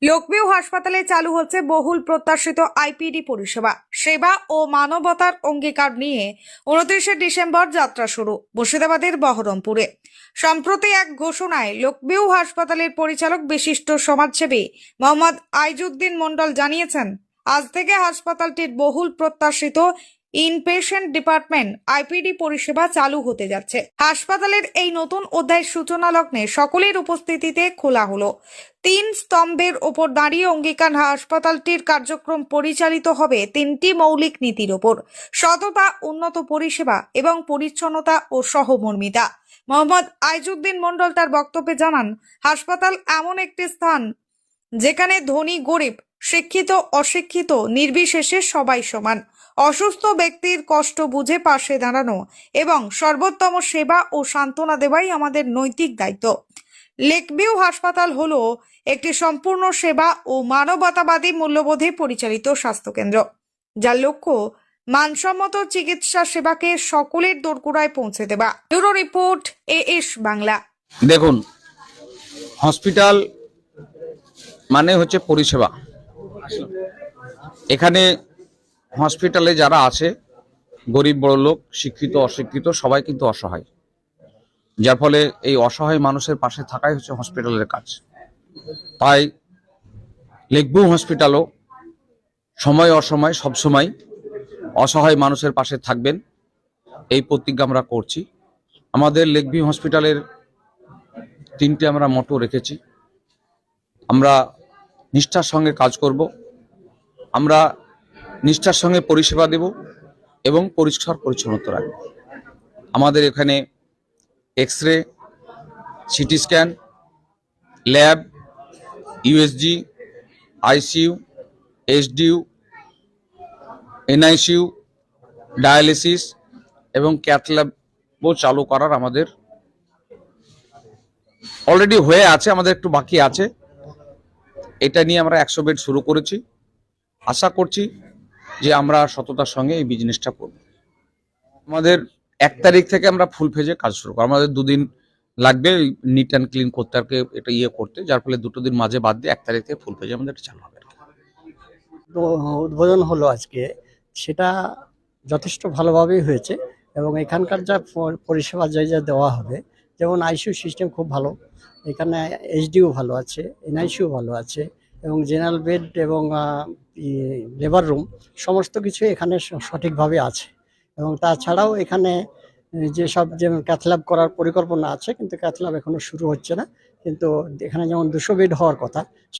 লোকভিউ হাসপাতালে চালু হচ্ছে বহুল প্রত্যাশিত আইপিডি পরিষেবা। সেবা ও মানবতার অঙ্গীকার নিয়ে 29শে ডিসেম্বর যাত্রা শুরু মুর্শিদাবাদের বহরমপুরে। সম্প্রতি এক ঘোষণায় লোকভিউ হাসপাতালের পরিচালক বিশিষ্ট সমাজসেবী মোহাম্মদ আইজুদ্দিন মণ্ডল জানিয়েছেন, আজ থেকে হাসপাতালটির বহুল প্রত্যাশিত ইনপেশেন্ট ডিপার্টমেন্ট আইপিডি পরিষেবা চালু হতে যাচ্ছে। হাসপাতালের এই নতুন অধ্যায়ের সূচনা লগ্নে সকলের উপস্থিতিতে খোলা হলো 3 স্তম্ভের ওপর দাঁড়িয়ে অঙ্গীকার। হাসপাতালটির কার্যক্রম পরিচালিত হবে 3টি মৌলিক নীতির ওপর: সততা, উন্নত পরিষেবা এবং পরিচ্ছন্নতা ও সহমর্মিতা। মোহাম্মদ আইজুদ্দিন মণ্ডল তার বক্তব্যে জানান, হাসপাতাল এমন একটি স্থান যেখানে ধনী গরিব, শিক্ষিত অশিক্ষিত নির্বিশেষে সবাই সমান। অসুস্থ ব্যক্তির কষ্ট বুঝে পাশে দাঁড়ানো এবং সর্বোত্তম সেবা ও সান্ত্বনা দেওয়াই আমাদের নৈতিক দায়িত্ব। লেকভিউ হাসপাতাল হলো একটি সম্পূর্ণ সেবা ও মানবতাবাদী মূল্যবোধে পরিচালিত স্বাস্থ্যকেন্দ্র, যার লক্ষ্য মানসম্মত চিকিৎসা সেবাকে সকলের দোরগোড়ায় পৌঁছে দেওয়া। Bureau report, as Bangla. দেখুন, হসপিটাল মানে হচ্ছে পরিষেবা। এখানে হসপিটালে যারা আছে, গরিব বড়লোক, শিক্ষিত অশিক্ষিত সবাই কিন্তু অসহায়, যার ফলে এই অসহায় মানুষের পাশে থাকাই হচ্ছে হসপিটালের কাজ। তাই লেকভিউ হসপিটালও সময় অসময় সবসময় অসহায় মানুষের পাশে থাকবেন, এই প্রতিজ্ঞা আমরা করছি। আমাদের লেকভিউ হসপিটালের 3টে আমরা মোটো রেখেছি। আমরা নিষ্ঠার সঙ্গে কাজ করব, আমরা নিষ্ঠার সঙ্গে পরিষেবা দেব এবং পরিষ্কার পরিচ্ছন্নতা রাখব। আমাদের এখানে X ray, CT scan, lab, USG, ICU, SDU, NICU, dialysis এবং ক্যাথ ল্যাবও চালু করার আমাদের অলরেডি হয়ে আছে, আমাদের একটু বাকি আছে। এটা নিয়ে আমরা 100 বেড শুরু করেছি। আশা করছি যে আমরা সততার সঙ্গে এই বিজনেসটা করব। আমাদের 1 তারিখ থেকে আমরা ফুল ফেজে কাজ শুরু করব। আমাদের 2 দিন লাগবে নিট অ্যান্ড ক্লিন করতে, আর এটা করতে, যার ফলে 2টো দিন মাঝে বাদ দিয়ে 1 তারিখ থেকে ফুল ফেজে আমাদের চালু হবে। তো উদ্বোধন হলো আজকে, সেটা যথেষ্ট ভালোভাবেই হয়েছে এবং এখানকার যা পরিষেবা যা দেওয়া হবে, যেমন আইসিইউ সিস্টেম খুব ভালো, এখানে এইচডিইউ ভালো আছে, এনআইসিইউ ভালো আছে এবং জেনারেল বেড এবং লেবার রুম সমস্ত কিছু এখানে সঠিকভাবে আছে। এবং তাছাড়াও এখানে যেসব যেমন ক্যাথল্যাব করার পরিকল্পনা আছে, কিন্তু ক্যাথল্যাব এখনো শুরু হচ্ছে না, কিন্তু এখানে যেমন 200 বেড হওয়ার কথা